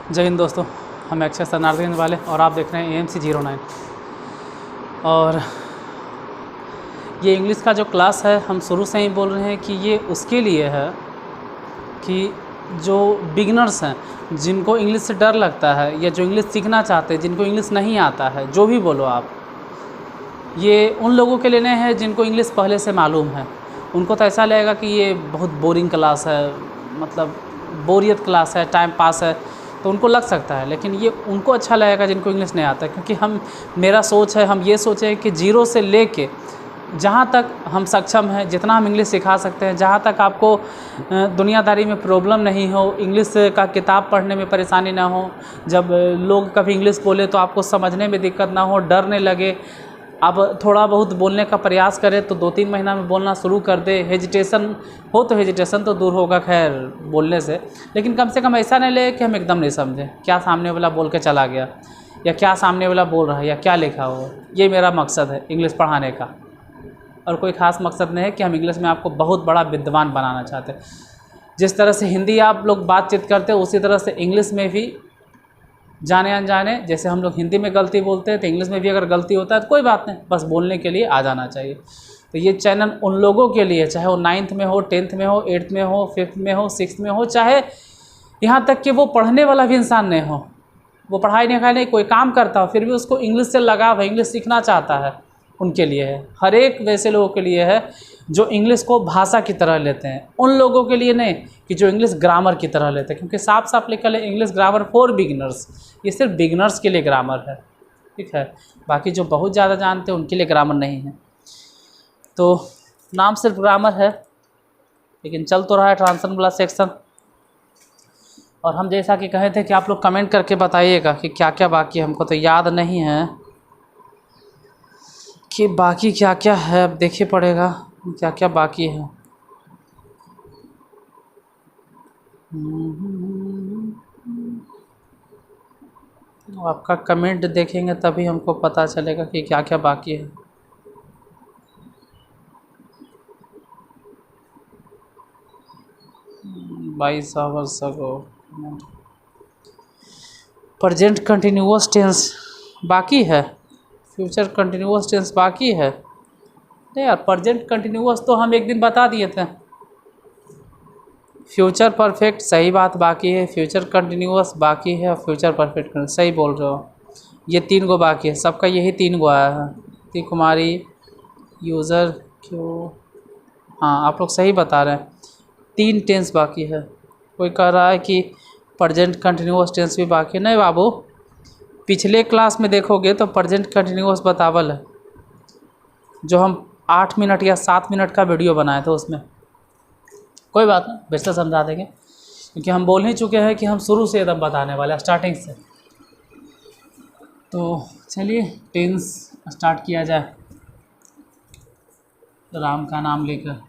जय हिंद दोस्तों, हम अक्षय शरणार्थी वाले और आप देख रहे हैं AMC 09। और ये इंग्लिश का जो क्लास है हम शुरू से ही बोल रहे हैं कि ये उसके लिए है कि जो बिगिनर्स हैं, जिनको इंग्लिश से डर लगता है या जो इंग्लिश सीखना चाहते हैं, जिनको इंग्लिश नहीं आता है, जो भी बोलो आप, ये उन लोगों के लिए नहीं है जिनको इंग्लिश पहले से मालूम है। उनको तो ऐसा लगेगा कि ये बहुत बोरिंग क्लास है, मतलब बोरियत क्लास है, टाइम पास है, तो उनको लग सकता है। लेकिन ये उनको अच्छा लगेगा जिनको इंग्लिश नहीं आता, क्योंकि मेरा सोच है, हम ये सोचें कि जीरो से लेके जहाँ तक हम सक्षम हैं, जितना हम इंग्लिश सिखा सकते हैं, जहाँ तक आपको दुनियादारी में प्रॉब्लम नहीं हो, इंग्लिश का किताब पढ़ने में परेशानी ना हो, जब लोग कभी इंग्लिश बोले तो आपको समझने में दिक्कत ना हो, डर नहीं लगे, आप थोड़ा बहुत बोलने का प्रयास करें तो 2-3 महीना में बोलना शुरू कर दे। हेजिटेशन हो तो हेजिटेशन तो दूर होगा खैर बोलने से, लेकिन कम से कम ऐसा नहीं ले कि हम एकदम नहीं समझें क्या सामने वाला बोल के चला गया, या क्या सामने वाला बोल रहा है, या क्या लिखा हो। ये मेरा मकसद है इंग्लिश पढ़ाने का, और कोई ख़ास मकसद नहीं है कि हम इंग्लिश में आपको बहुत बड़ा विद्वान बनाना चाहते हैं। जिस तरह से हिंदी आप लोग बातचीत करते हो, उसी तरह से इंग्लिश में भी जाने अनजाने, जैसे हम लोग हिंदी में गलती बोलते हैं तो इंग्लिश में भी अगर गलती होता है तो कोई बात नहीं, बस बोलने के लिए आ जाना चाहिए। तो ये चैनल उन लोगों के लिए, चाहे वो 9th में हो, 10th में हो, 8th में हो, 5th में हो, 6th में हो, चाहे यहाँ तक कि वो पढ़ने वाला भी इंसान नहीं हो, वो पढ़ाई लिखाई नहीं, कोई काम करता हो, फिर भी उसको इंग्लिश से लगाव है, इंग्लिश सीखना चाहता है, उनके लिए है। हर एक वैसे लोगों के लिए है जो इंग्लिश को भाषा की तरह लेते हैं, उन लोगों के लिए नहीं कि जो इंग्लिश ग्रामर की तरह लेते हैं, क्योंकि साफ साफ लिखा है इंग्लिश ग्रामर फॉर बिगिनर्स। ये सिर्फ बिगिनर्स के लिए ग्रामर है, ठीक है। बाकी जो बहुत ज़्यादा जानते हैं उनके लिए ग्रामर नहीं है। तो नाम सिर्फ ग्रामर है, लेकिन चल तो रहा है ट्रांसलेशन वाला सेक्शन। और हम जैसा कि कहे थे कि आप लोग कमेंट करके बताइएगा कि क्या क्या बाकी है। हमको तो याद नहीं है कि बाकी क्या क्या है, अब देखिए पड़ेगा क्या क्या बाकी है। आपका कमेंट देखेंगे तभी हमको पता चलेगा कि क्या क्या बाकी है। बाईस hours ago present continuous tense बाकी है, फ्यूचर कंटिन्यूअस टेंस बाकी है। नहीं यार, प्रेजेंट कंटिन्यूअस तो हम एक दिन बता दिए थे। फ्यूचर परफेक्ट सही बात बाकी है, फ्यूचर कंटिन्यूअस बाकी है, और फ्यूचर परफेक्ट सही बोल रहे हो। ये 3 गो बाकी है, सबका यही 3 गो आया है। ती कुमारी यूज़र क्यों, हाँ आप लोग सही बता रहे हैं, 3 टेंस बाकी है। कोई कह रहा है कि प्रेजेंट कंटिन्यूअस टेंस भी बाकी है। नहीं बाबू, पिछले क्लास में देखोगे तो प्रेजेंट कंटिन्यूअस बतावल है, जो हम 8 मिनट या 7 मिनट का वीडियो बनाए थे उसमें। कोई बात नहीं, बेहतर समझा देंगे, क्योंकि हम बोल ही चुके हैं कि हम शुरू से एकदम बताने वाले हैं, स्टार्टिंग से। तो चलिए टेंस स्टार्ट किया जाए राम का नाम लेकर।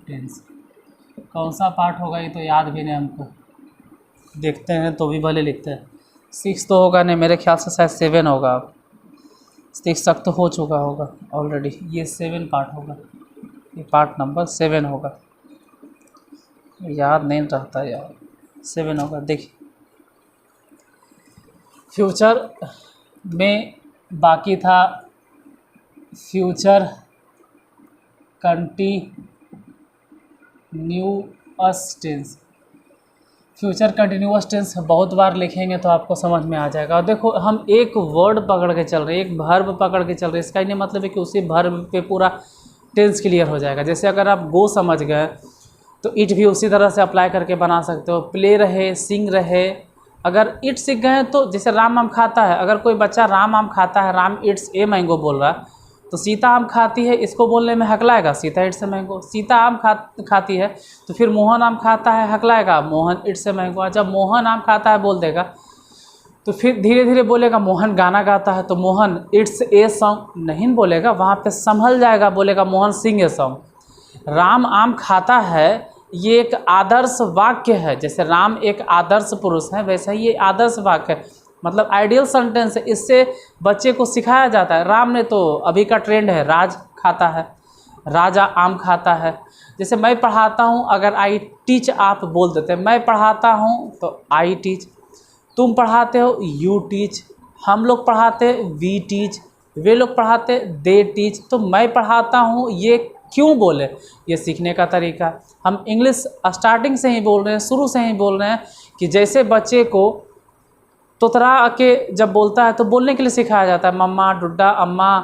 टेंस कौन सा पार्ट होगा ये तो याद भी नहीं हमको, देखते हैं तो भी भले लिखते हैं। 6 तो होगा नहीं, मेरे ख्याल से शायद 7 होगा। 6 तक तो हो चुका होगा ऑलरेडी, ये 7 पार्ट होगा, ये पार्ट नंबर 7 होगा। याद नहीं रहता यार, 7 होगा। देखिए फ्यूचर में बाकी था future continuous tense. Future continuous tense बहुत बार लिखेंगे तो आपको समझ में आ जाएगा। और देखो हम एक वर्ड पकड़ के चल रहे हैं, एक वर्ब पकड़ के चल रहे हैं, इसका ये मतलब है कि उसी वर्ब पे पूरा टेंस क्लियर हो जाएगा। जैसे अगर आप गो समझ गए तो इट भी उसी तरह से अप्लाई करके बना सकते हो। प्ले रहे, सिंग रहे, अगर इट सीख गए तो जैसे राम आम खाता है, अगर कोई बच्चा राम आम खाता है, राम इट्स ए मैंगो बोल रहा है, तो सीता आम खाती है, इसको बोलने में हकलाएगा Sita it's a mango. Sita आम खाती है तो फिर मोहन आम खाता है, हकलाएगा मोहन इट्स ए मैंगो। जब मोहन आम खाता है बोल देगा तो फिर धीरे धीरे बोलेगा मोहन गाना गाता है, तो मोहन इट्स ए सॉन्ग नहीं बोलेगा, वहाँ पे संभल जाएगा, बोलेगा मोहन सिंग ए सॉन्ग। राम आम खाता है ये एक आदर्श वाक्य है, जैसे राम एक आदर्श पुरुष है वैसे ही ये आदर्श वाक्य है, मतलब आइडियल सेंटेंस है। इससे बच्चे को सिखाया जाता है। राम ने तो अभी का ट्रेंड है राज खाता है, राजा आम खाता है। जैसे मैं पढ़ाता हूँ, अगर आई टीच आप बोल देते हैं, मैं पढ़ाता हूँ तो आई टीच, तुम पढ़ाते हो यू टीच, हम लोग पढ़ाते वी टीच, वे लोग पढ़ाते दे टीच। तो मैं पढ़ाता हूँ ये क्यों बोले, ये सीखने का तरीका। हम इंग्लिश स्टार्टिंग से ही बोल रहे हैं, शुरू से ही बोल रहे हैं कि जैसे बच्चे को तोतरा के जब बोलता है तो बोलने के लिए सिखाया जाता है, मम्मा, डुड्डा, अम्मा,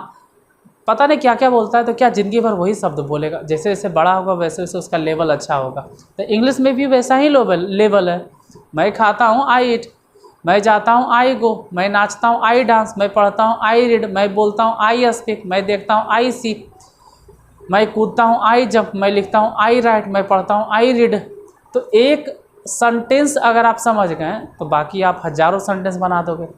पता नहीं क्या क्या बोलता है, तो क्या ज़िंदगी भर वही शब्द बोलेगा। जैसे जैसे बड़ा होगा वैसे वैसे उसका लेवल अच्छा होगा। तो इंग्लिश में भी वैसा ही लेवल है। मैं खाता हूँ आई ईट, मैं जाता हूँ आई गो, मैं नाचता हूँ आई डांस, मैं पढ़ता हूँ आई रीड, मैं बोलता हूँ आई स्पीक, मैं देखता हूँ आई सी, मैं कूदता हूँ आई जंप, मैं लिखता हूँ आई राइट, मैं पढ़ता हूँ आई रीड। तो एक सेंटेंस अगर आप समझ गए तो बाकी आप हज़ारों सेंटेंस बना दोगे।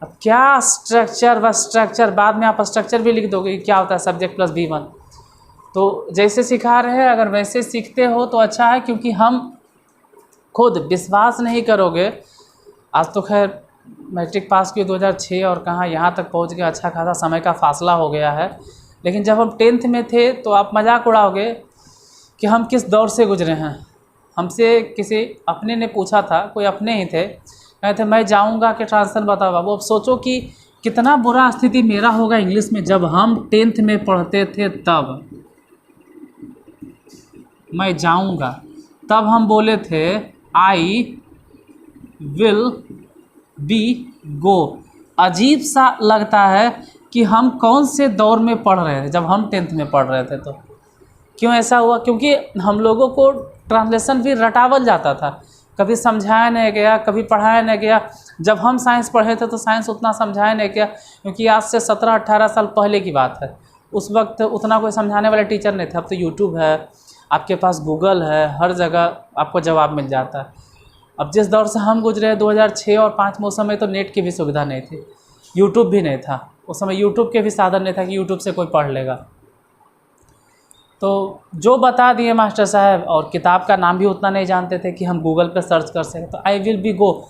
अब क्या स्ट्रक्चर व स्ट्रक्चर, बाद में आप स्ट्रक्चर भी लिख दोगे कि क्या होता है सब्जेक्ट प्लस B1। तो जैसे सिखा रहे हैं अगर वैसे सीखते हो तो अच्छा है, क्योंकि हम खुद विश्वास नहीं करोगे। आज तो खैर मैट्रिक पास किए 2006 और कहाँ यहाँ तक पहुँच गया, अच्छा खासा समय का फासला हो गया है। लेकिन जब हम 10th में थे तो आप मजाक उड़ाओगे कि हम किस दौर से गुजरे हैं। हमसे किसी अपने ने पूछा था, कोई अपने ही थे, कहे थे मैं जाऊंगा कि ट्रांसफर बताओ बाबू। अब सोचो कि कितना बुरा स्थिति मेरा होगा इंग्लिश में। जब हम 10th में पढ़ते थे तब मैं जाऊंगा, तब हम बोले थे आई विल बी गो। अजीब सा लगता है कि हम कौन से दौर में पढ़ रहे थे जब हम 10th में पढ़ रहे थे। तो क्यों ऐसा हुआ? क्योंकि हम लोगों को ट्रांसलेशन भी रटावल जाता था, कभी समझाया नहीं गया, कभी पढ़ाया नहीं गया। जब हम साइंस पढ़े थे तो साइंस उतना समझाया नहीं गया, क्योंकि आज से 17-18 साल पहले की बात है। उस वक्त उतना कोई समझाने वाले टीचर नहीं थे। अब तो यूट्यूब है, आपके पास गूगल है, हर जगह आपको जवाब मिल जाता है। अब जिस दौर से हम गुजरे 2006 और 5 में, उस समय तो नेट की भी सुविधा नहीं थी, यूट्यूब भी नहीं था उस समय, यूट्यूब के भी साधन नहीं था कि यूट्यूब से कोई पढ़ लेगा। तो जो बता दिए मास्टर साहब, और किताब का नाम भी उतना नहीं जानते थे कि हम गूगल पे सर्च कर सकें। तो आई विल बी गो,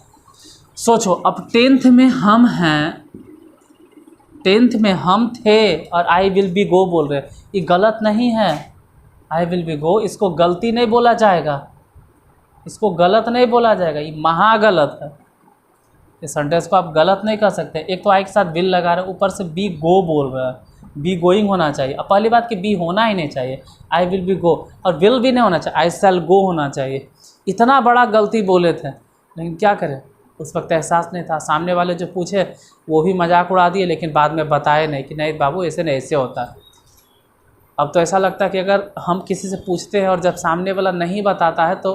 सोचो अब 10th में हम हैं, 10th में हम थे और आई विल बी गो बोल रहे। ये गलत नहीं है, आई विल बी गो इसको गलती नहीं बोला जाएगा, इसको गलत नहीं बोला जाएगा, ये महा गलत है। इस सेंटेंस को आप गलत नहीं कर सकते। एक तो आई के साथ विल लगा रहे, ऊपर से बी गो बोल रहा है, बी गोइंग होना चाहिए। अब पहली बात कि बी होना ही नहीं चाहिए, आई विल बी गो, और विल भी नहीं होना चाहिए, आई शैल गो होना चाहिए। इतना बड़ा गलती बोले थे, लेकिन क्या करें, उस वक्त एहसास नहीं था। सामने वाले जो पूछे वो भी मजाक उड़ा दिए, लेकिन बाद में बताए नहीं कि नहीं बाबू ऐसे नहीं ऐसे होता है। अब तो ऐसा लगता है कि अगर हम किसी से पूछते हैं और जब सामने वाला नहीं बताता है तो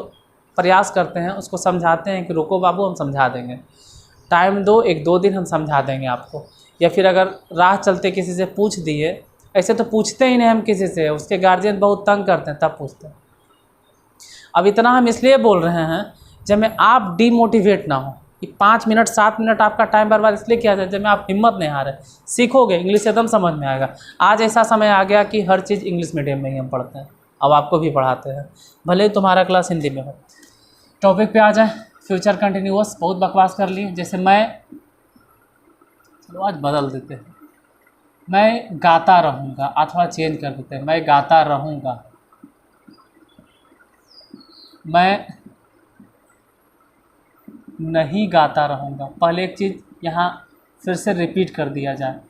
प्रयास करते हैं, उसको समझाते हैं कि रुको बाबू हम समझा देंगे, टाइम दो, 1-2 दिन हम समझा देंगे आपको। या फिर अगर राह चलते किसी से पूछ दिए, ऐसे तो पूछते ही नहीं हम किसी से, उसके गार्जियन बहुत तंग करते हैं तब पूछते हैं। अब इतना हम इसलिए बोल रहे हैं जब में आप डीमोटिवेट ना हो, कि 5 मिनट 7 मिनट आपका टाइम बर्बाद इसलिए किया जाए जब में आप हिम्मत नहीं हारे, सीखोगे इंग्लिश एकदम समझ में आएगा। आज ऐसा समय आ गया कि हर चीज़ इंग्लिश मीडियम में ही हम पढ़ते हैं, अब आपको भी पढ़ाते हैं, भले ही तुम्हारा क्लास हिंदी में हो। टॉपिक पे आ जाए, फ्यूचर कंटिन्यूअस बहुत बकवास कर लिए। जैसे मैं, चलो आज बदल देते हैं, मैं गाता रहूँगा, आज थोड़ा चेंज कर देते हैं, मैं गाता रहूँगा, मैं नहीं गाता रहूँगा। पहले एक चीज़ यहाँ फिर से रिपीट कर दिया जाए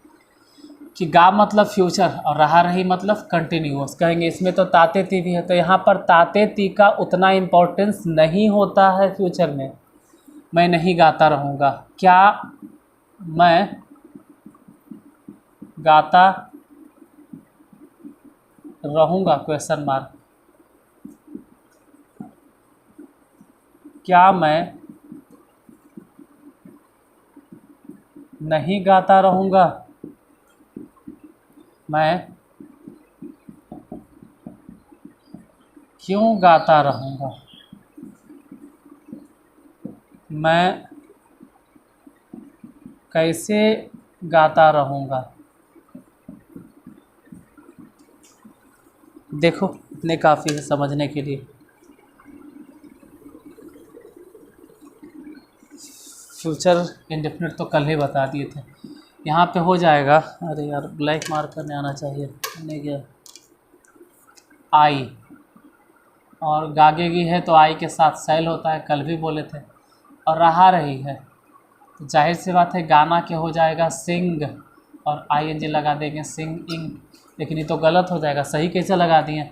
कि गा मतलब फ्यूचर और रहा रही मतलब कंटिन्यूअस। कहेंगे इसमें तो ताते ती भी है, तो यहाँ पर ताते ती का उतना इम्पोर्टेंस नहीं होता है फ्यूचर में। मैं नहीं गाता रहूँगा, क्या मैं गाता रहूँगा, क्वेश्चन मार्क, क्या मैं नहीं गाता रहूँगा, मैं क्यों गाता रहूँगा, मैं कैसे गाता रहूँगा। देखो इतने काफ़ी है समझने के लिए। फ्यूचर इंडेफिनिट तो कल ही बता दिए थे, यहाँ पे हो जाएगा। अरे यार ब्लैक मार्क करने आना चाहिए, नहीं गया। आई, और गागेगी है तो आई के साथ सेल होता है, कल भी बोले थे। और रहा रही है तो जाहिर सी बात है गाना क्या हो जाएगा, सिंग, और ING लगा देंगे, सिंगिंग। लेकिन ये तो गलत हो जाएगा, सही कैसे लगा दिए।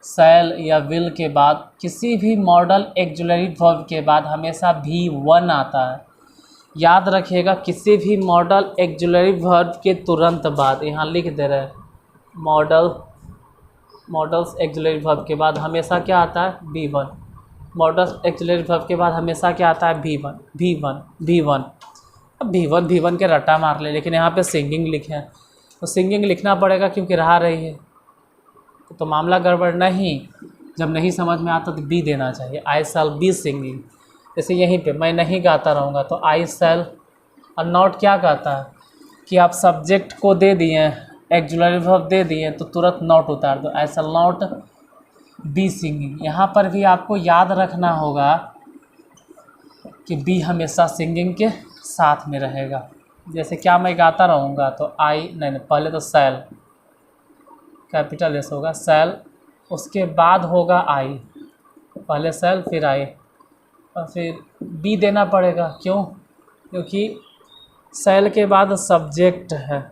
सेल या विल के बाद किसी भी मॉडल एक्जुलरी वर्ब के बाद हमेशा V1 आता है। याद रखिएगा, किसी भी मॉडल एक्जुलरी वर्ब के तुरंत बाद, यहाँ लिख दे रहे हैं, मॉडल्स एक्जुलरी वर्ब के बाद हमेशा क्या आता है, V1। मॉडल्स एक्जुलरी वर्ब के बाद हमेशा क्या आता है, V1। अब V1 के रट्टा मार ले, लेकिन यहाँ पे सिंगिंग लिखे हैं तो सिंगिंग लिखना पड़ेगा क्योंकि रहा रही है, तो मामला गड़बड़ नहीं। जब नहीं समझ में आता तो बी देना चाहिए, आई शैल बी सिंगिंग। जैसे यहीं पे मैं नहीं गाता रहूँगा तो आई शैल, और नॉट क्या कहता है कि आप सब्जेक्ट को दे दिए, एक्जुलरी वर्ब दे दिए तो तुरंत नॉट उतार दो, आई शैल नॉट बी सिंगिंग। यहाँ पर भी आपको याद रखना होगा कि बी हमेशा सिंगिंग के साथ में रहेगा। जैसे क्या मैं गाता रहूँगा तो आई, नहीं पहले तो शैल, कैपिटल एस होगा, शैल, उसके बाद होगा आई, पहले शैल फिर आई, और फिर बी देना पड़ेगा। क्यों? क्योंकि शैल के बाद सब्जेक्ट है,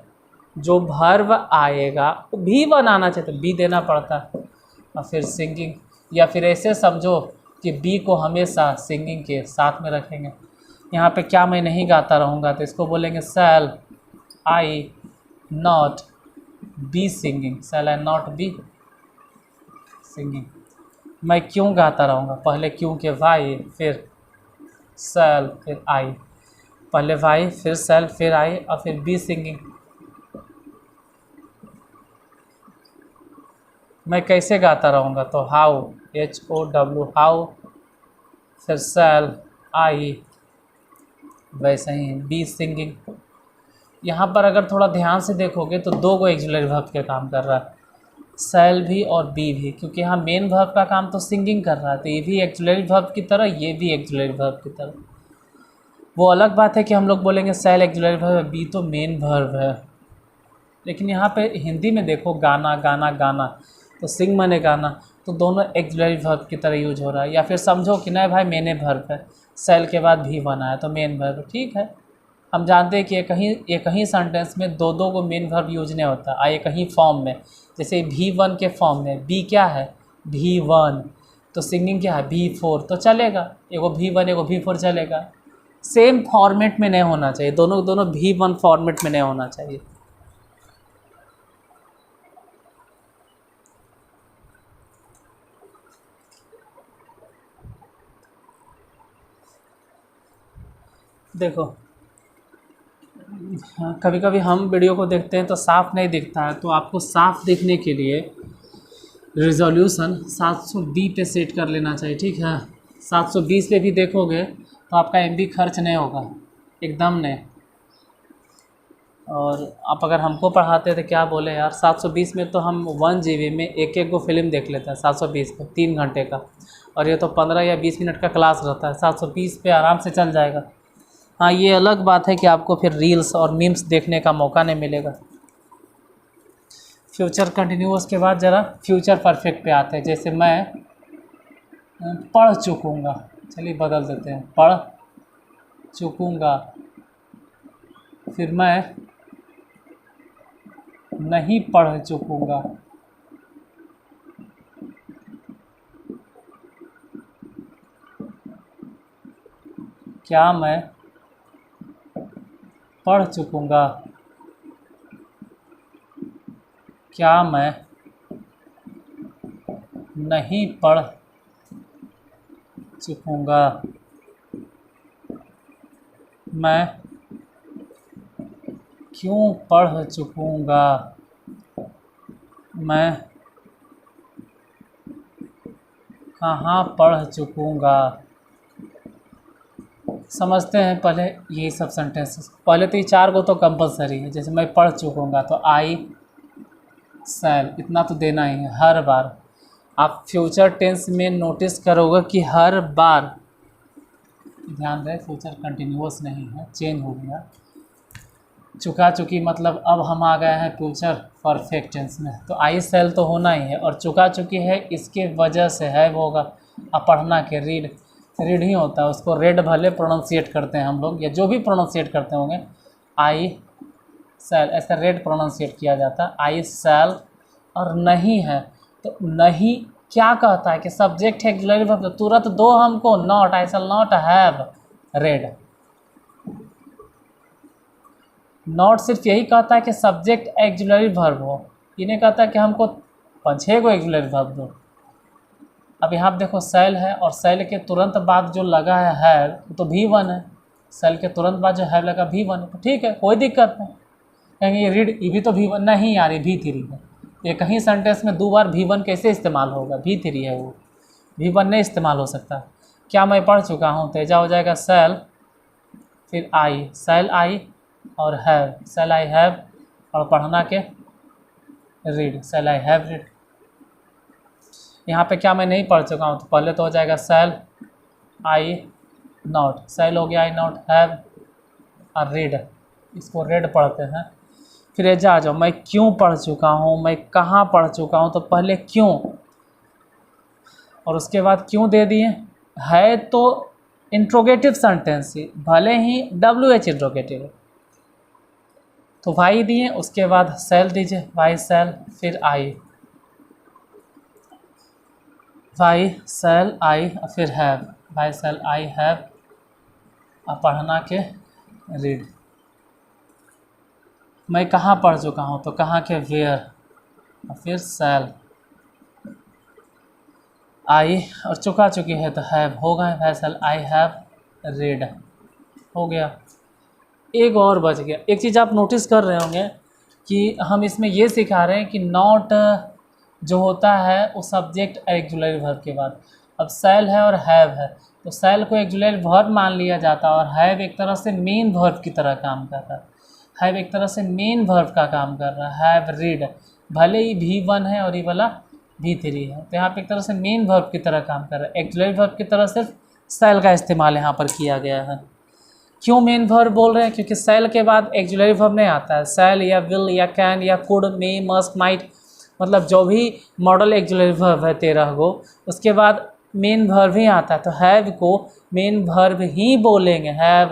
जो वर्ब आएगा वो भी बनाना चाहिए तो बी देना पड़ता है, और फिर सिंगिंग। या फिर ऐसे समझो कि बी को हमेशा सिंगिंग के साथ में रखेंगे। यहाँ पे क्या मैं नहीं गाता रहूँगा तो इसको बोलेंगे shall I not be singing, shall I not be singing. मैं क्यों गाता रहूँगा, पहले क्यों के वाई, फिर शैल, फिर आई, पहले वाई फिर शैल फिर आई, और फिर बी सिंगिंग। मैं कैसे गाता रहूँगा तो हाउ, HOW हाउ, फिर शैल आई, वैसे ही बी सिंगिंग। यहाँ पर अगर थोड़ा ध्यान से देखोगे तो दो गो एक्जुलरी वर्ब के काम कर रहा है, शैल भी और बी भी, क्योंकि यहाँ मेन वर्ब का काम तो सिंगिंग कर रहा है, तो ये भी एक्जुलरी वर्ब की तरह, ये भी एक्जुलरी वर्ब की तरह। वो अलग बात है कि हम लोग बोलेंगे शैल एक्जुलरी वर्ब है, बी तो मेन वर्ब है। लेकिन यहाँ पे हिंदी में देखो, गाना गाना गाना, तो सिंग माने गाना, तो दोनों एक्जुलरी वर्ब की तरह यूज हो रहा है। या फिर समझो कि नहीं भाई मेन वर्ब है, शैल के बाद भी बना है तो मेन वर्ब, ठीक है। हम जानते हैं कि एक ही सेंटेंस में दो को मेन वर्ब यूज नहीं होता, एक ही फॉर्म में। जैसे V1 के फॉर्म में बी क्या है, V1, तो सिंगिंग क्या है, V4, तो चलेगा, एगो V1 एगो V4 चलेगा। सेम फॉर्मेट में नहीं होना चाहिए, दोनों V1 फॉर्मेट में नहीं होना चाहिए। देखो, हाँ, कभी कभी हम वीडियो को देखते हैं तो साफ़ नहीं दिखता है, तो आपको साफ़ दिखने के लिए रिजोल्यूशन 720 पे सेट कर लेना चाहिए, ठीक है। 720 पे भी देखोगे तो आपका MB खर्च नहीं होगा, एकदम नहीं। और आप अगर हमको पढ़ाते तो क्या बोले यार, 720 में तो हम 1 GB में एक गो फिल्म देख लेते हैं, 720 पे 3 घंटे का, और ये तो 15 या 20 मिनट का क्लास रहता है, 720 पे आराम से चल जाएगा। हाँ, ये अलग बात है कि आपको फिर रील्स और मीम्स देखने का मौका नहीं मिलेगा। फ्यूचर कंटिन्यूअस के बाद ज़रा फ्यूचर परफेक्ट पे आते हैं। जैसे मैं पढ़ चुकूँगा, चलिए बदल देते हैं, पढ़ चुकूँगा, फिर मैं नहीं पढ़ चुकूँगा, क्या मैं पढ़ चुकूँगा, क्या मैं नहीं पढ़ चुकूँगा, मैं क्यों पढ़ चुकूँगा, मैं कहाँ पढ़ चुकूँगा। समझते हैं पहले यही सब सेंटेंसेस। पहले तो ये 4 को तो कंपलसरी है, जैसे मैं पढ़ चुकूँगा तो आई शैल, इतना तो देना ही है हर बार। आप फ्यूचर टेंस में नोटिस करोगे कि हर बार, ध्यान रहे फ्यूचर कंटिन्यूअस नहीं है, चेंज हो गया, चुका चुकी मतलब अब हम आ गए हैं फ्यूचर परफेक्ट टेंस में। तो आई सेल तो होना ही है, और चुका चुकी है इसके वजह से है वो होगा। अब पढ़ना के रीड, रीड ही होता है, उसको रेड भले प्रोनाउंसिएट करते हैं हम लोग, या जो भी प्रोनाउंसिएट करते होंगे। आई सेल ऐसा रेड प्रोनाउंसिएट किया जाता है, आई सेल। और नहीं है तो नहीं क्या कहता है कि सब्जेक्ट है ऑक्सिलरी वर्ब, तो तुरंत दो हमको not, I shall not have read. Not सिर्फ यही कहता है कि सब्जेक्ट ऑक्सिलरी वर्ब हो, ये नहीं कहता कि हमको 5-6 को ऑक्सिलरी वर्ब दो। अब यहाँ पे देखो सेल है, और सेल के तुरंत बाद जो लगा है हैव तो V1 है, सेल के तुरंत बाद जो हैव लगा V1 है, तो ठीक है कोई दिक्कत नहीं। कहेंगे ये रीड ये भी तो V1 नहीं यार, ये V3 है। ये कहीं सेंटेंस में 2 बार V1 कैसे इस्तेमाल होगा, V3 है वो, V1 नहीं इस्तेमाल हो सकता। क्या मैं पढ़ चुका हूँ, तेजा हो जाएगा सेल, फिर आई, सेल आई और हैव, सेल आई हैव, और पढ़ना के read, shall I have read. यहाँ पे क्या मैं नहीं पढ़ चुका हूँ, तो पहले तो हो जाएगा सेल आई नॉट, सेल हो गया आई नॉट हैव और रीड, इसको रेड पढ़ते हैं। फिर जा जाओ, मैं क्यों पढ़ चुका हूँ, मैं कहाँ पढ़ चुका हूँ, तो पहले क्यों और उसके बाद क्यों दे दिए। है तो इंट्रोगेटिव सेंटेंस ही, भले ही WH इंट्रोगेटिव है, तो वाई दिए, उसके बाद सेल दीजिए, वाई सेल, फिर आई, वाई सेल आई, फिर have, why shall I have, और पढ़ना के रीड। मैं कहाँ पढ़ चुका हूँ, तो कहाँ के वेयर, और फिर सेल आई, और चुका चुकी है तो हैव हो गए, why shall I have read हो गया। एक और बच गया, एक चीज़ आप नोटिस कर रहे होंगे कि हम इसमें ये सिखा रहे हैं कि नॉट जो होता है वो सब्जेक्ट ऑक्सिलरी वर्ब के बाद। अब सेल है और हैव है, तो सेल को ऑक्सिलरी वर्ब मान लिया जाता है, और हैव एक तरह से मेन वर्ब की तरह काम कर रहा है, हैव एक तरह से मेन वर्ब का काम कर रहा है। हैव रीड भले ही V1 है और ये वाला V3 है, तो यहाँ पे एक तरह से मेन वर्ब की तरह काम कर रहा है। ऑक्सिलरी वर्ब की तरह सिर्फ सेल का इस्तेमाल यहाँ पर किया गया है। क्यों मेन वर्ब बोल रहे हैं, क्योंकि सेल के बाद ऑक्सिलरी वर्ब नहीं आता है। सेल या विल या कैन या कुड, मे, मस्ट, माइट, मतलब जो भी मॉडल ऑक्सिलरी वर्ब है 13 को, उसके बाद मेन वर्ब ही आता है, तो हैव को मेन वर्ब ही बोलेंगे, हैव।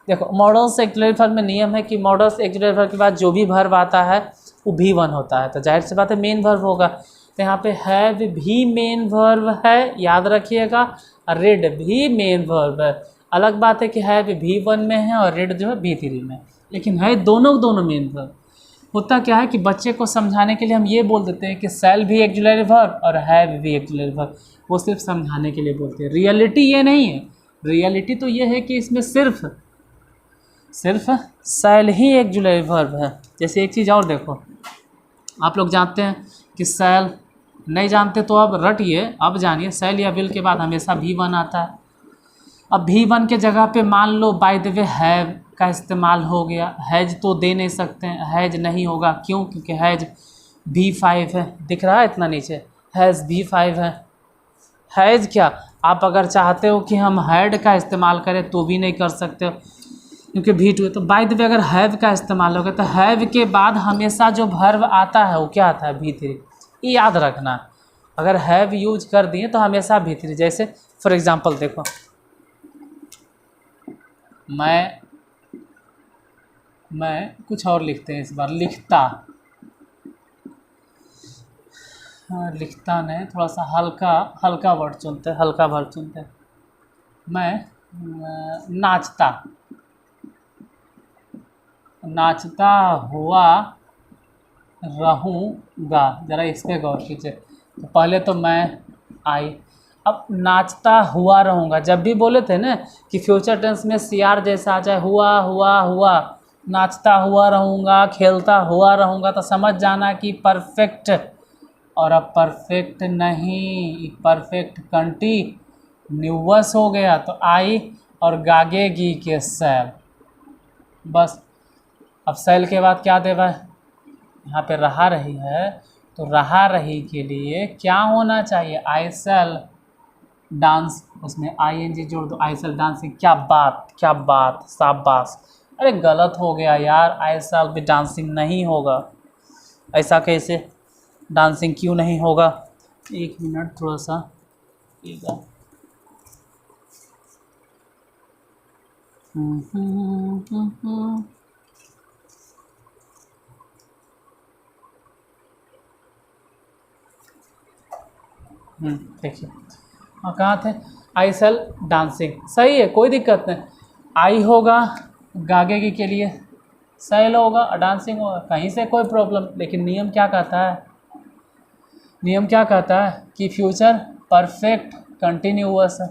देखो मॉडल्स ऑक्सिलरी वर्ब में नियम है कि मॉडल्स ऑक्सिलरी वर्ब के बाद जो भी वर्ब आता है वो V1 होता है, तो जाहिर सी बात है मेन वर्ब होगा। तो यहाँ पे हैव भी मेन वर्ब है, याद रखिएगा, और रीड भी मेन वर्ब है। अलग बात है कि हैव V1 में है और रीड जो है V3 में, लेकिन है दोनों मेन वर्ब। होता क्या है कि बच्चे को समझाने के लिए हम ये बोल देते हैं कि सेल भी ऑक्सिलरी वर्ब और हैव भी ऑक्सिलरी वर्ब, वो सिर्फ समझाने के लिए बोलते हैं। रियलिटी ये नहीं है, रियलिटी तो ये है कि इसमें सिर्फ सेल ही ऑक्सिलरी वर्ब है। जैसे एक चीज़ और देखो, आप लोग जानते हैं कि सेल, नहीं जानते तो अब रटिए, अब जानिए, सेल या विल के बाद हमेशा V1 आता है। अब V1 के जगह पे मान लो बाय द वे हैव का इस्तेमाल हो गया, हैज तो दे नहीं सकते हैं, हैज नहीं होगा, क्यों, क्योंकि हैज V5 है, दिख रहा है इतना नीचे, हैज़ V5 है। हैज़ क्या, आप अगर चाहते हो कि हम हैड का इस्तेमाल करें तो भी नहीं कर सकते हो, क्योंकि V2 है। तो बाय द वे अगर हैव का इस्तेमाल होगा तो हैव के बाद हमेशा जो वर्ब आता है वो क्या आता है, V3। ये याद रखना, अगर हैव यूज कर दिए तो हमेशा V3। जैसे फॉर एग्जांपल देखो, मैं कुछ और लिखते हैं इस बार, लिखता नहीं, थोड़ा सा हल्का वर्ड चुनते हैं, मैं नाचता हुआ रहूँगा। ज़रा इस पर गौर कीजिए। तो पहले तो मैं आई, अब नाचता हुआ रहूँगा, जब भी बोले थे ना कि फ्यूचर टेंस में CR जैसा आ जाए, हुआ, नाचता हुआ रहूँगा, खेलता हुआ रहूँगा, तो समझ जाना कि परफेक्ट, और अब परफेक्ट नहीं, परफेक्ट कंटीन्यूअस हो गया, तो आई और गागेगी के सेल, बस। अब सेल के बाद क्या देवा है, यहाँ पे रहा रही है, तो रहा रही के लिए क्या होना चाहिए, आई सेल डांस, उसमें ING जोड़ दो, आई सेल डांसिंग। क्या बात, शाबाश। अरे गलत हो गया यार, आई शैल बी डांसिंग नहीं होगा। ऐसा कैसे, डांसिंग क्यों नहीं होगा? एक मिनट थोड़ा सा देखिए, हाँ कहाँ थे? आई सेल डांसिंग, सही है, कोई दिक्कत नहीं। आई होगा गागेगी के लिए, सेल होगा और डांसिंग होगा, कहीं से कोई प्रॉब्लम। लेकिन नियम क्या कहता है? नियम क्या कहता है कि फ्यूचर परफेक्ट कंटिन्यूअस है।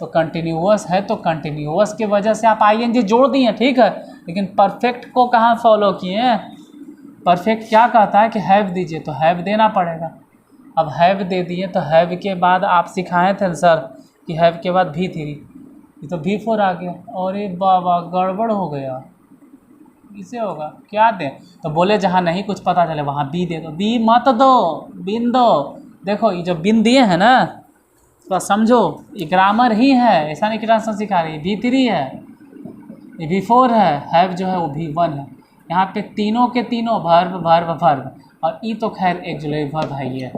तो कंटिन्यूअस है तो कंटिन्यूअस की वजह से आप आईएनजी जोड़ दिए, ठीक है, लेकिन परफेक्ट को कहाँ फॉलो किए हैं? परफेक्ट क्या कहता है कि हैव दीजिए, तो हैव देना पड़ेगा। अब हैव दे दिए तो हैव के बाद आप सिखाए थे सर कि हैव के बाद भी थ्री, ये तो भी फोर आ गया। और ये बाबा गड़बड़ हो गया, इसे होगा क्या दें? तो बोले जहाँ नहीं कुछ पता चले वहाँ बी दे दो। बी मत दो, बिन दो। देखो ये जो बिन दिए हैं ना, तो समझो ये ग्रामर ही है, ऐसा नहीं कि ट्रांसलेशन सिखा रही है। भी थ्री है, ये भी फोर है, हैव जो है वो भी वन है। यहाँ पे तीनों के तीनों वर्ब वर्ब वर्ब, और ई तो खैर एक्जुलरी वर्ब है, ये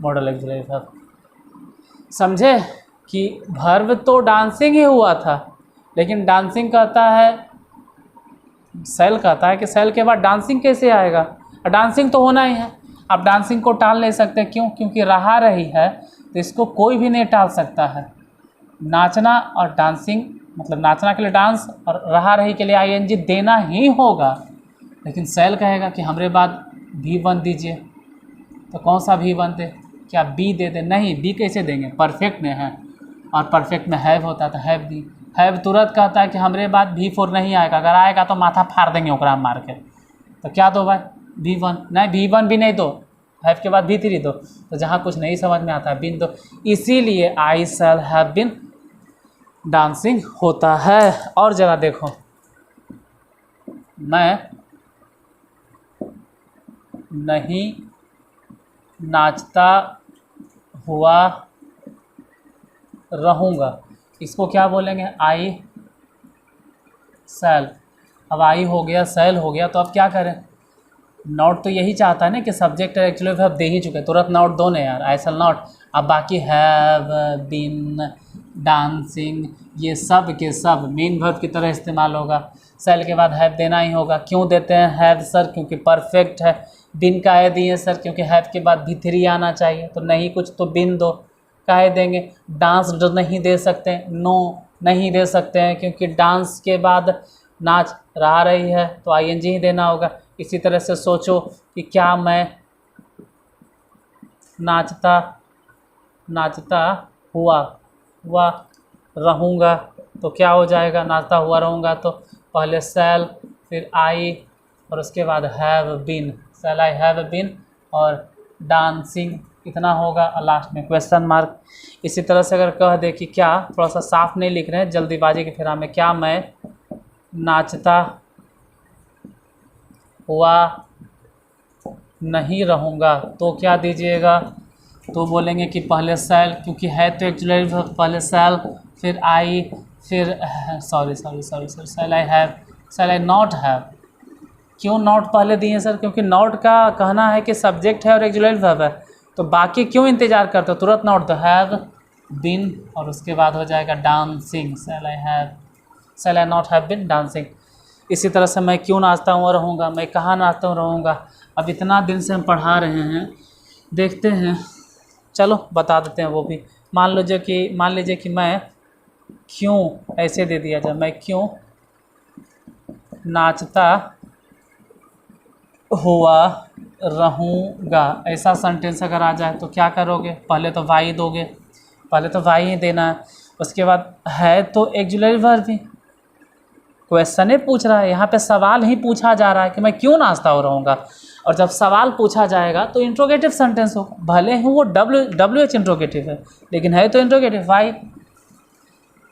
मॉडल एक्जुलरी वर्ब। समझे कि वर्ब तो डांसिंग ही हुआ था, लेकिन डांसिंग कहता है, सेल कहता है कि सेल के बाद डांसिंग कैसे आएगा? और डांसिंग तो होना ही है। आप डांसिंग को टाल नहीं सकते, क्यों? क्योंकि रहा रही है, तो इसको कोई भी नहीं टाल सकता है। नाचना और डांसिंग, मतलब नाचना के लिए डांस और रहा रही के लिए आईएनजी देना ही होगा। लेकिन सेल कहेगा कि हमरे बाद भी वन दीजिए, तो कौन सा भी वन दे? क्या बी दे दे? नहीं, बी कैसे देंगे? परफेक्ट में है, और परफेक्ट में हैव होता है, तो हैव दी। हैव तुरंत कहता है कि हमरे बाद भी फोर नहीं आएगा, अगर आएगा तो माथा फाड़ देंगे ओकरा मार के। तो क्या दो भाई? भी वन नहीं, भी वन भी नहीं दो, हैव के बाद भी थ्री दो। तो जहाँ कुछ नहीं समझ में आता है बिन दो। इसीलिए आई शैल हैव बिन डांसिंग होता है। और जरा देखो, मैं नहीं नाचता हुआ रहूँगा, इसको क्या बोलेंगे? आई शैल। अब आई हो गया, शैल हो गया, तो अब क्या करें? नॉट तो यही चाहता है ना कि सब्जेक्ट एक्चुअली वर्ब दे ही चुके, तुरंत नॉट दो ने यार, आई शैल नॉट। अब बाकी हैव बीन डांसिंग, ये सब के सब मेन वर्ब की तरह इस्तेमाल होगा। शैल के बाद हैव देना ही होगा। क्यों देते हैं हैव सर? क्योंकि परफेक्ट है। बिन काहे दिए सर? क्योंकि हैव के बाद भी थ्री आना चाहिए, तो नहीं कुछ तो बिन दो। काहे देंगे? डांस जो नहीं दे सकते, नो नहीं दे सकते हैं, क्योंकि डांस के बाद नाच रहा रही है, तो आईएनजी ही देना होगा। इसी तरह से सोचो कि क्या मैं नाचता हुआ रहूँगा, तो क्या हो जाएगा? नाचता हुआ रहूँगा, तो पहले शैल, फिर आई, और उसके बाद have been, shall I have been, और डांसिंग इतना होगा, और लास्ट में क्वेश्चन मार्क। इसी तरह से अगर कह दे कि क्या, थोड़ा सा साफ नहीं लिख रहे हैं, जल्दीबाजी के फिर में, क्या मैं नाचता हुआ नहीं रहूँगा, तो क्या दीजिएगा? तो बोलेंगे कि पहले शैल, क्योंकि है तो एक्चुअली पहले शैल, फिर आई, फिर sorry shall I have, shall I not have. क्यों नॉट पहले दिए सर? क्योंकि नॉट का कहना है कि सब्जेक्ट है और एक्चुअली वर्ब है, तो बाकी क्यों इंतज़ार करते हो? तुरंत नॉट दो, हैव बीन, और उसके बाद हो जाएगा dancing, shall I not have been dancing. इसी तरह से मैं क्यों नाचता हूँ रहूँगा, मैं कहाँ नाचता हूँ रहूँगा। अब इतना दिन से हम पढ़ा रहे हैं, देखते हैं, चलो बता देते हैं वो भी। मान लीजिए कि मैं क्यों ऐसे दे दिया जाए, मैं क्यों नाचता हुआ रहूँगा, ऐसा सेंटेंस अगर आ जाए तो क्या करोगे? पहले तो वाई दोगे, पहले तो वाई ही देना है, उसके बाद है तो एक्जुलरी वर्ब भी। क्वेश्चन ही पूछ रहा है, यहाँ पे सवाल ही पूछा जा रहा है कि मैं क्यों नाचता हो रहूँगा, और जब सवाल पूछा जाएगा तो इंट्रोगेटिव सेंटेंस हो, भले ही वो डब्ल्यू एच इंट्रोगेटिव है, लेकिन है तो इंट्रोगेटिव। वाई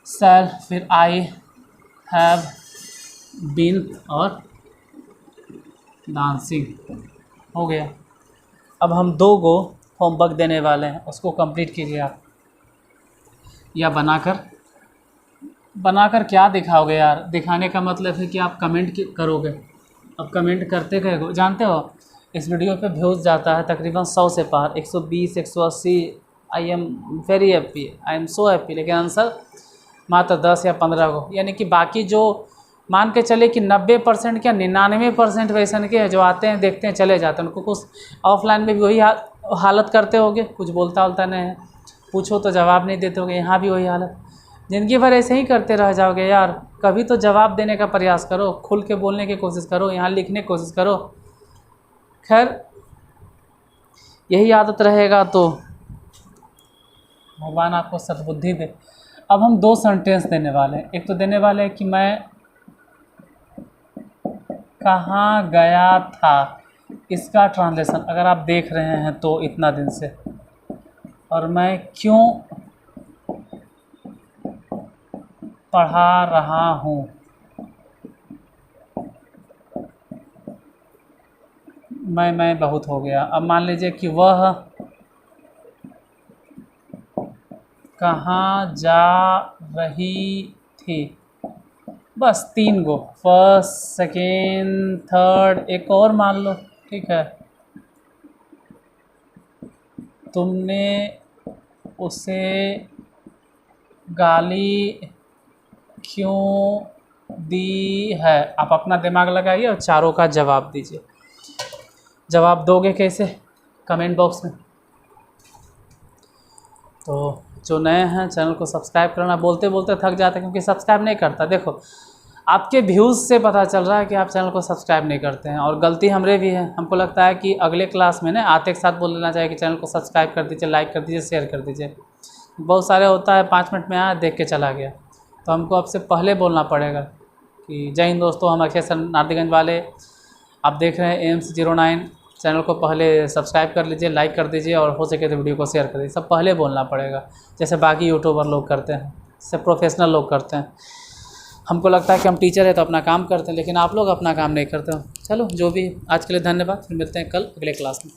शैल, फिर आई हैव बीन, और डांसिंग हो गया। अब हम 2 गो होमवर्क देने वाले हैं, उसको कंप्लीट कीजिए आप, या बनाकर बनाकर क्या दिखाओगे यार? दिखाने का मतलब है कि आप कमेंट करोगे। अब कमेंट करते गए, जानते हो इस वीडियो पे व्यूज़ जाता है तकरीबन 100 से पार, 120, 180। I am very happy, I am so happy. लेकिन आंसर मात्र 10 या 15 को, यानी कि बाकी जो मान के चले कि 90% क्या 99% वैसन के जो आते हैं देखते हैं चले जाते हैं। उनको कुछ ऑफलाइन में भी वही हालत करते होगे, कुछ बोलता वोलता नहीं है, पूछो तो जवाब नहीं देते होगे। यहाँ भी वही हालत, ज़िंदगी भर ऐसे ही करते रह जाओगे यार। कभी तो जवाब देने का प्रयास करो, खुल के बोलने की कोशिश करो, यहाँ लिखने की कोशिश करो। खैर यही आदत रहेगा तो भगवान आपको सद्बुद्धि दे। अब हम 2 सेंटेंस देने वाले हैं। एक तो देने वाले हैं कि मैं कहाँ गया था, इसका ट्रांसलेशन अगर आप देख रहे हैं तो इतना दिन से, और मैं क्यों पढ़ा रहा हूँ। मैं बहुत हो गया। अब मान लीजिए कि वह कहाँ जा रही थी। बस 3 गो, फर्स्ट, सेकेंड, थर्ड, एक और मान लो, ठीक है। तुमने उसे गाली क्यों दी है। आप अपना दिमाग लगाइए और चारों का जवाब दीजिए। जवाब दोगे कैसे? कमेंट बॉक्स में। तो जो नए हैं चैनल को सब्सक्राइब करना, बोलते बोलते थक जाते हैं क्योंकि सब्सक्राइब नहीं करता। देखो आपके व्यूज़ से पता चल रहा है कि आप चैनल को सब्सक्राइब नहीं करते हैं, और गलती हमरे भी है। हमको लगता है कि अगले क्लास में ना आते के साथ बोल देना चाहिए कि चैनल को सब्सक्राइब कर दीजिए, लाइक कर दीजिए, शेयर कर दीजिए। बहुत सारे होता है 5 मिनट में आया देख के चला गया। तो हमको आपसे पहले बोलना पड़ेगा कि जय हिंद दोस्तों, हम अक्षय सर नारदीगंज वाले, आप देख रहे हैं AMC 09। चैनल को पहले सब्सक्राइब कर लीजिए, लाइक कर दीजिए, और हो सके तो वीडियो को शेयर कर दीजिए। सब पहले बोलना पड़ेगा, जैसे बाकी यूट्यूबर लोग करते हैं, सब प्रोफेशनल लोग करते हैं। हमको लगता है कि हम टीचर हैं तो अपना काम करते हैं, लेकिन आप लोग अपना काम नहीं करते हो। चलो जो भी, आज के लिए धन्यवाद। फिर मिलते हैं कल अगले क्लास में।